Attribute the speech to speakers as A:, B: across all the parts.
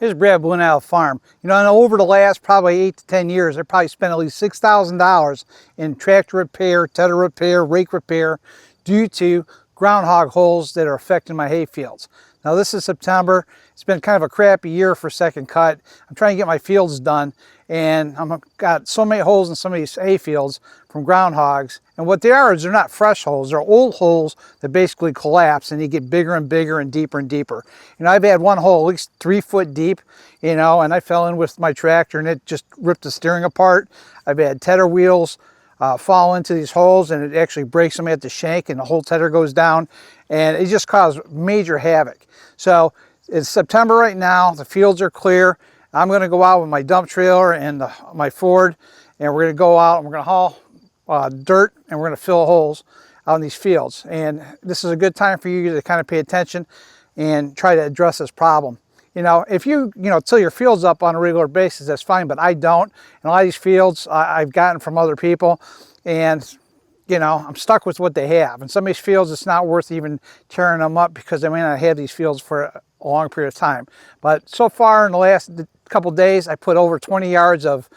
A: Here's Brad Blue Nile Farm. You know, and over the last probably 8 to 10 years, I probably spent at least $6,000 in tractor repair, tedder repair, rake repair due to groundhog holes that are affecting my hay fields. Now this is September. It's been kind of a crappy year for second cut. I'm trying to get my fields done, and I've got so many holes in some of these hay fields from groundhogs. And what they are is they're not fresh holes. They're old holes that basically collapse and they get bigger and bigger and deeper and deeper. You know, I've had one hole at least 3 foot deep, you know, and I fell in with my tractor and it just ripped the steering apart. I've had tedder wheels fall into these holes and it actually breaks them at the shank and the whole tedder goes down, and it just caused major havoc. So it's September right now, the fields are clear. I'm going to go out with my dump trailer and my Ford, and we're going to go out and we're going to haul dirt and we're going to fill holes out in these fields. And this is a good time for you to kind of pay attention and try to address this problem. You know, if you till your fields up on a regular basis, that's fine, but I don't. And a lot of these fields I've gotten from other people, and you know, I'm stuck with what they have. And some of these fields, it's not worth even tearing them up because I may not have these fields for a long period of time. But so far in the last couple days, I put over 20 yards of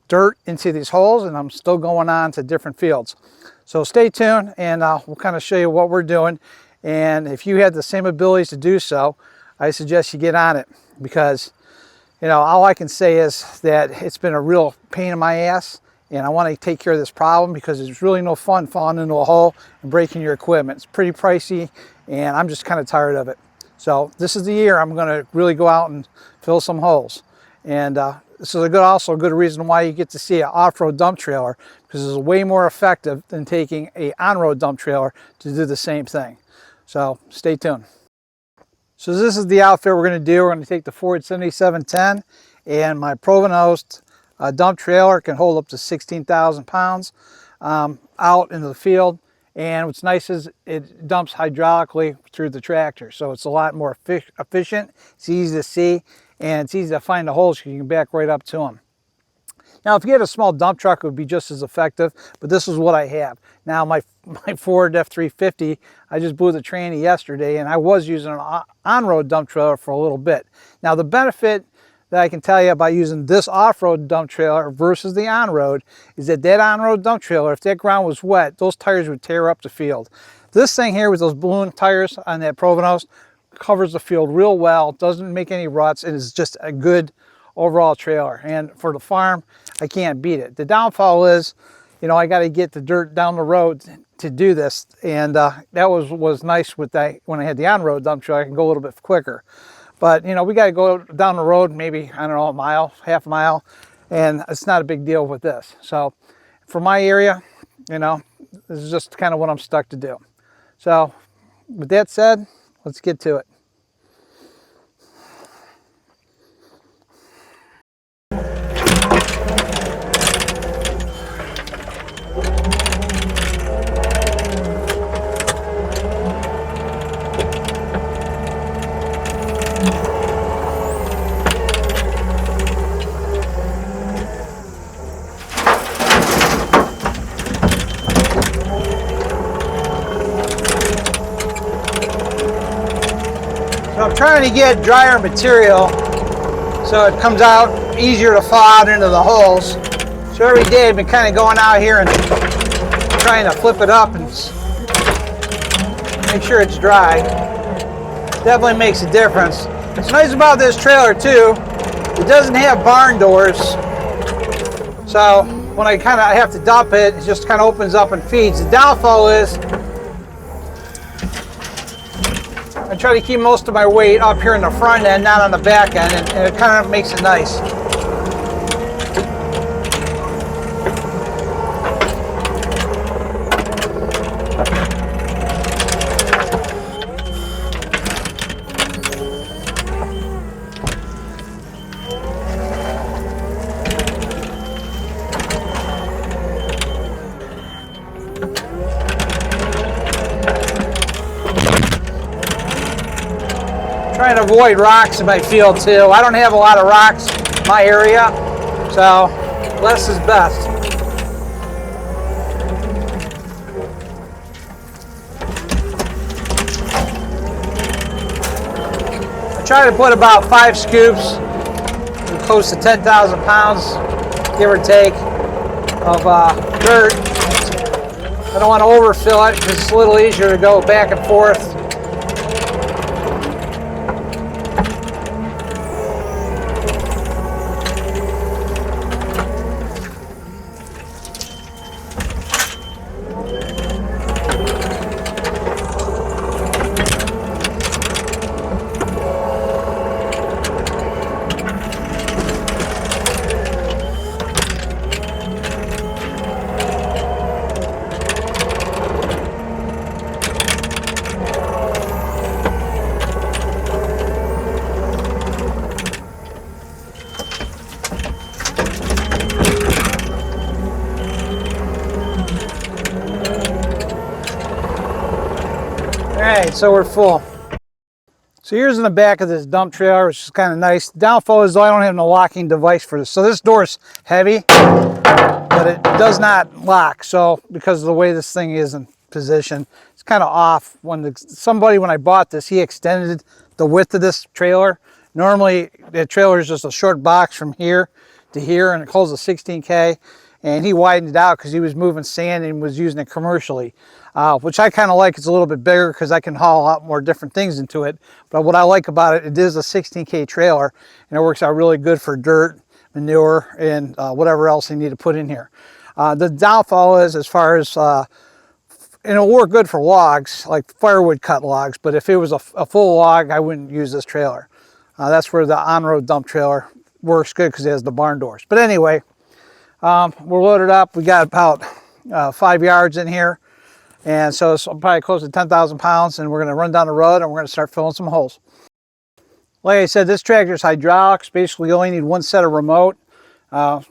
A: dirt into these holes, and I'm still going on to different fields. So stay tuned, and we'll kind of show you what we're doing. And if you had the same abilities to do so, I suggest you get on it, because you know, all I can say is that it's been a real pain in my ass, and I want to take care of this problem because it's really no fun falling into a hole and breaking your equipment. It's pretty pricey, and I'm just kind of tired of it. So this is the year I'm going to really go out and fill some holes. And this is also a good reason why you get to see an off-road dump trailer, because it's way more effective than taking a on-road dump trailer to do the same thing. So stay tuned. So this is the outfit we're going to do. We're going to take the Ford 7710, and my Provenost dump trailer can hold up to 16,000 pounds out into the field. And what's nice is it dumps hydraulically through the tractor, so it's a lot more efficient. It's easy to see, and it's easy to find the holes so you can back right up to them. Now, if you had a small dump truck, it would be just as effective, but this is what I have. Now, my Ford F-350, I just blew the tranny yesterday, and I was using an on-road dump trailer for a little bit. Now, the benefit that I can tell you about using this off-road dump trailer versus the on-road is that on-road dump trailer, if that ground was wet, those tires would tear up the field. This thing here with those balloon tires on that Provenost covers the field real well, doesn't make any ruts, and is just a good overall trailer. And for the farm, I can't beat it. The downfall is, you know, I got to get the dirt down the road to do this, and that was nice with that. When I had the on-road dump trailer, I can go a little bit quicker. But you know, we got to go down the road maybe, I don't know, a mile, half a mile, and it's not a big deal with this. So for my area, you know, this is just kind of what I'm stuck to do. So with that said, let's get to it. I'm trying to get drier material so it comes out easier to fall out into the holes. So every day I've been kind of going out here and trying to flip it up and make sure it's dry. Definitely makes a difference. What's nice about this trailer too, it doesn't have barn doors. So when I have to dump it, it just kind of opens up and feeds. The downfall is I try to keep most of my weight up here in the front end, not on the back end, and it kind of makes it nice. Trying to avoid rocks in my field too. I don't have a lot of rocks in my area, so less is best. Try to put about 5 scoops, close to 10,000 pounds, give or take, of dirt. I don't want to overfill it because it's a little easier to go back and forth. Alright, so we're full. So here's in the back of this dump trailer, which is kind of nice. The downfall is though I don't have no locking device for this. So this door is heavy, but it does not lock. So because of the way this thing is in position, it's kind of off. When I bought this, he extended the width of this trailer. Normally the trailer is just a short box from here to here, and it holds a 16K. And he widened it out because he was moving sand and was using it commercially, which I kind of like. It's a little bit bigger because I can haul a lot more different things into it. But what I like about it, it is a 16K trailer, and it works out really good for dirt, manure, and whatever else you need to put in here. The downfall is, as far as, and it'll work good for logs, like firewood cut logs, but if it was a full log, I wouldn't use this trailer. That's where the on-road dump trailer works good because it has the barn doors. But anyway, we're loaded up. We got about 5 yards in here, and so it's probably close to 10,000 pounds, and we're going to run down the road and we're going to start filling some holes. Like I said, this tractor is hydraulics. Basically you only need one set of remote, and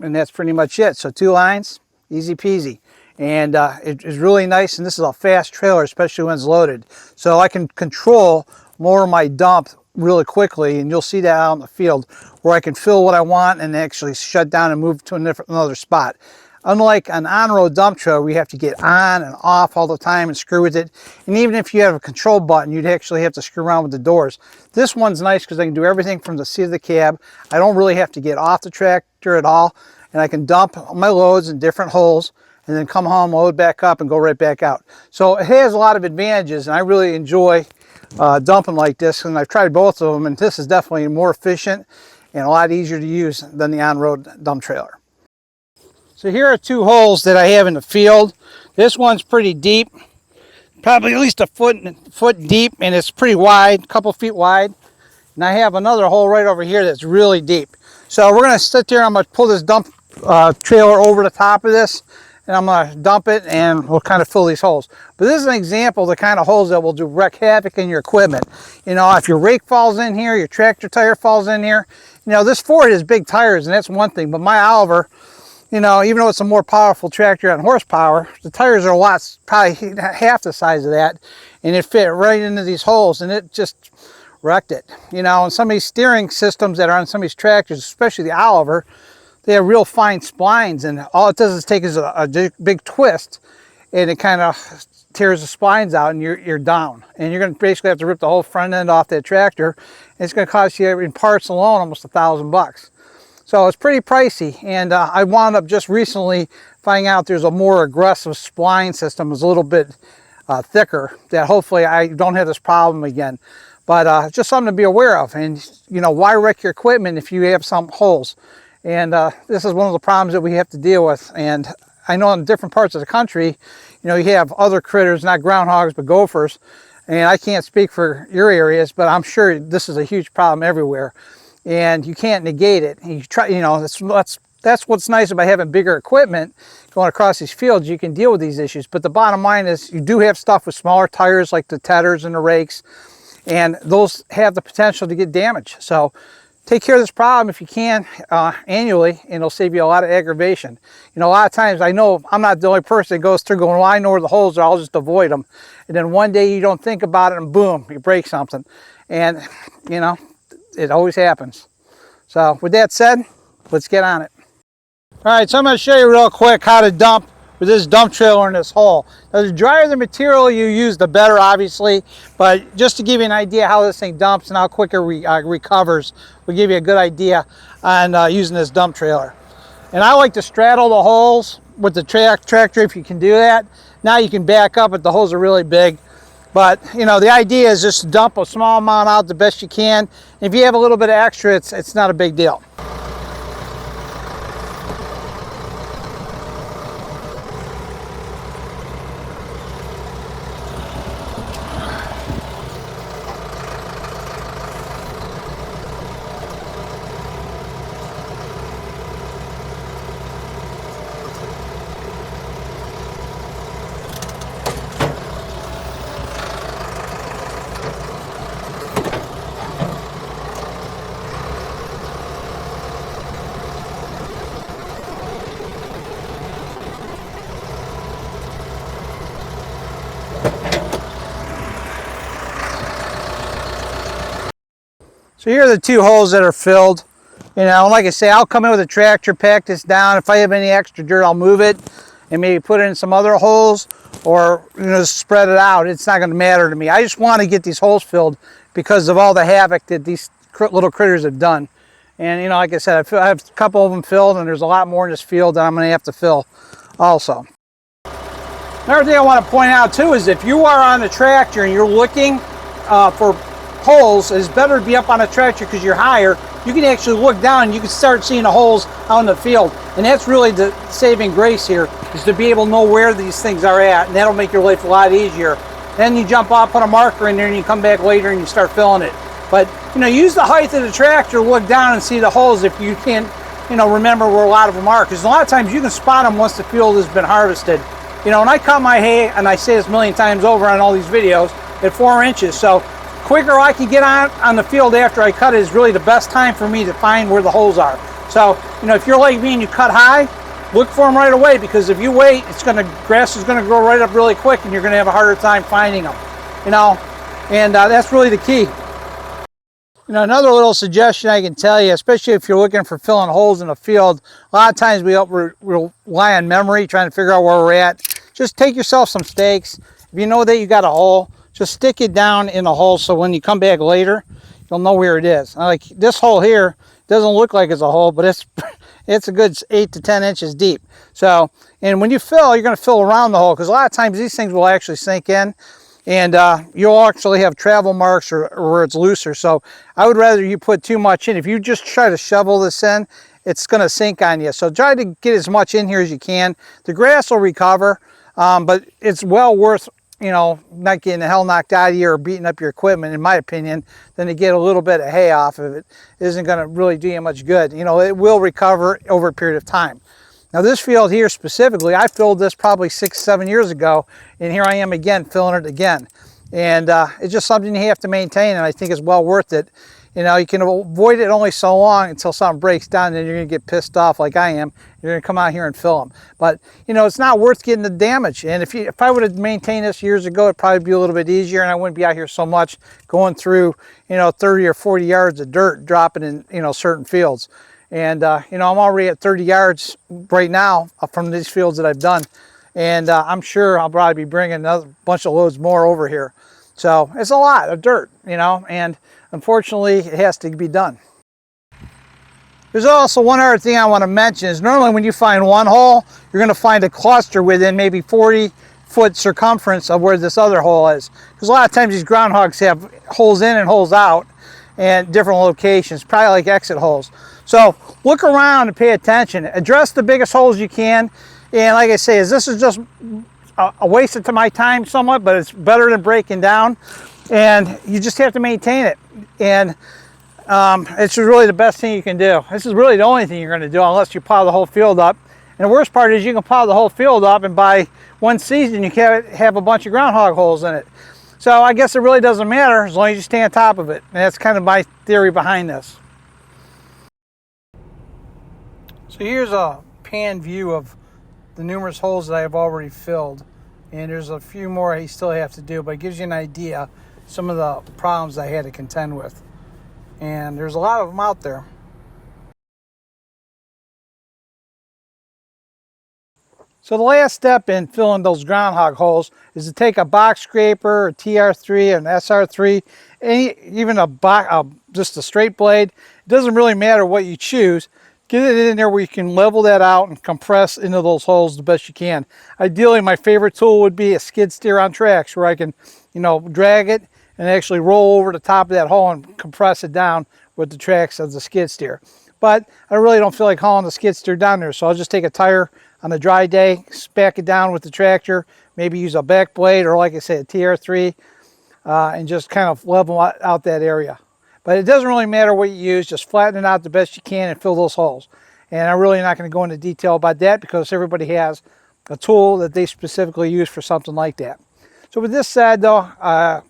A: that's pretty much it. So 2 lines, easy peasy, and it is really nice. And this is a fast trailer, especially when it's loaded, so I can control more of my dump really quickly, and you'll see that out in the field where I can fill what I want and actually shut down and move to another spot. Unlike an on-road dump trailer, we have to get on and off all the time and screw with it. And even if you have a control button, you'd actually have to screw around with the doors. This one's nice because I can do everything from the seat of the cab. I don't really have to get off the tractor at all, and I can dump my loads in different holes and then come home, load back up, and go right back out. So it has a lot of advantages, and I really enjoy dumping like this, and I've tried both of them, and this is definitely more efficient and a lot easier to use than the on-road dump trailer. So here are 2 holes that I have in the field. This one's pretty deep, probably at least a foot deep, and it's pretty wide, a couple feet wide. And I have another hole right over here that's really deep. So we're going to sit there. I'm going to pull this dump trailer over the top of this, and I'm going to dump it, and we'll kind of fill these holes. But this is an example of the kind of holes that will do wreak havoc in your equipment. You know, if your rake falls in here, your tractor tire falls in here. You know, this Ford has big tires, and that's one thing. But my Oliver, you know, even though it's a more powerful tractor on horsepower, the tires are a lot, probably half the size of that, and it fit right into these holes, and it just wrecked it. You know, and some of these steering systems that are on some of these tractors, especially the Oliver, they have real fine splines, and all it does is take is a big twist, and it kind of tears the splines out, and you're down. And you're going to basically have to rip the whole front end off that tractor, and it's going to cost you, in parts alone, almost $1,000. So it's pretty pricey, and I wound up just recently finding out there's a more aggressive spline system. It's a little bit thicker, that hopefully I don't have this problem again. But just something to be aware of. And you know, why wreck your equipment if you have some holes? And this is one of the problems that we have to deal with. And I know in different parts of the country, you know, you have other critters, not groundhogs, but gophers. And I can't speak for your areas, but I'm sure this is a huge problem everywhere. And you can't negate it. You try, you know, that's what's nice about having bigger equipment going across these fields. You can deal with these issues. But the bottom line is, you do have stuff with smaller tires like the tedders and the rakes, and those have the potential to get damaged. So take care of this problem if you can annually, and it'll save you a lot of aggravation. You know, a lot of times, I know I'm not the only person that goes through going, well, I know where the holes are, I'll just avoid them. And then one day you don't think about it, and boom, you break something. And, you know, it always happens. So with that said, let's get on it. All right, so I'm going to show you real quick how to dump with this dump trailer in this hole. Now, the drier the material you use, the better, obviously, but just to give you an idea how this thing dumps and how quick it recovers, will give you a good idea on using this dump trailer. And I like to straddle the holes with the tractor if you can do that. Now you can back up if the holes are really big. But, you know, the idea is just to dump a small amount out the best you can. If you have a little bit of extra, it's not a big deal. So here are the two holes that are filled. You know, like I say, I'll come in with a tractor, pack this down. If I have any extra dirt, I'll move it and maybe put it in some other holes, or, you know, spread it out. It's not going to matter to me. I just want to get these holes filled because of all the havoc that these little critters have done. And, you know, like I said, I have a couple of them filled, and there's a lot more in this field that I'm going to have to fill also. Another thing I want to point out too is if you are on the tractor and you're looking for holes, it's better to be up on a tractor because you're higher. You can actually look down and you can start seeing the holes out in the field. And that's really the saving grace here, is to be able to know where these things are at, and that'll make your life a lot easier. Then you jump off, put a marker in there, and you come back later and you start filling it. But, you know, use the height of the tractor, look down and see the holes if you can't, you know, remember where a lot of them are. Because a lot of times you can spot them once the field has been harvested. You know, and I cut my hay, and I say this a million times over on all these videos, at 4 inches. So quicker I can get on the field after I cut it is really the best time for me to find where the holes are. So, you know, if you're like me and you cut high, look for them right away, because if you wait, grass is going to grow right up really quick and you're going to have a harder time finding them. You know, and that's really the key. You know, another little suggestion I can tell you, especially if you're looking for filling holes in a field, a lot of times we rely on memory, trying to figure out where we're at. Just take yourself some stakes. If you know that you got a hole, just stick it down in the hole so when you come back later, you'll know where it is. Like this hole here doesn't look like it's a hole, but it's a good 8 to 10 inches deep. So, and when you fill, you're going to fill around the hole, because a lot of times these things will actually sink in, and you'll actually have travel marks or where it's looser. So I would rather you put too much in. If you just try to shovel this in, it's going to sink on you. So try to get as much in here as you can. The grass will recover, but it's well worth, you know, not getting the hell knocked out of you or beating up your equipment, in my opinion, than to get a little bit of hay off of it. It isn't going to really do you much good. You know, it will recover over a period of time. Now this field here specifically, I filled this probably 6-7 years ago, and here I am again filling it again. And it's just something you have to maintain, and I think it's well worth it. You know, you can avoid it only so long until something breaks down, and then you're going to get pissed off like I am. You're going to come out here and fill them. But, you know, it's not worth getting the damage. And if I would have maintained this years ago, it'd probably be a little bit easier, and I wouldn't be out here so much going through, you know, 30 or 40 yards of dirt dropping in, you know, certain fields. And, you know, I'm already at 30 yards right now from these fields that I've done. And I'm sure I'll probably be bringing another bunch of loads more over here. So it's a lot of dirt, you know, and unfortunately it has to be done. There's also one other thing I want to mention is normally when you find one hole, you're going to find a cluster within maybe 40-foot circumference of where this other hole is. Because a lot of times these groundhogs have holes in and holes out and different locations, probably like exit holes. So look around and pay attention. Address the biggest holes you can. And like I say, this is just a waste of my time somewhat, but it's better than breaking down. And you just have to maintain it. And it's really the best thing you can do. This is really the only thing you're going to do unless you plow the whole field up. And the worst part is you can plow the whole field up, and by one season you can have a bunch of groundhog holes in it. So I guess it really doesn't matter as long as you stay on top of it. And that's kind of my theory behind this. So here's a pan view of the numerous holes that I have already filled. And there's a few more I still have to do, but it gives you an idea some of the problems I had to contend with. And there's a lot of them out there. So the last step in filling those groundhog holes is to take a box scraper, a TR3, an SR3, even just a straight blade. It doesn't really matter what you choose. Get it in there where you can level that out and compress into those holes the best you can. Ideally, my favorite tool would be a skid steer on tracks, where I can, drag it and actually roll over the top of that hole and compress it down with the tracks of the skid steer. But I really don't feel like hauling the skid steer down there, so I'll just take a tire on a dry day, spack it down with the tractor, maybe use a back blade or, like I said, a TR3, and just kind of level out that area. But it doesn't really matter what you use, just flatten it out the best you can and fill those holes. And I'm really not going to go into detail about that because everybody has a tool that they specifically use for something like that. So with this said though, I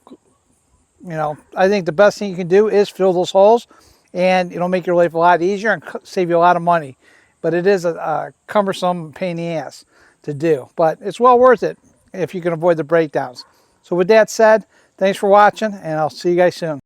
A: think the best thing you can do is fill those holes, and it'll make your life a lot easier and save you a lot of money. But it is a cumbersome pain in the ass to do. But it's well worth it if you can avoid the breakdowns. So with that said, thanks for watching, and I'll see you guys soon.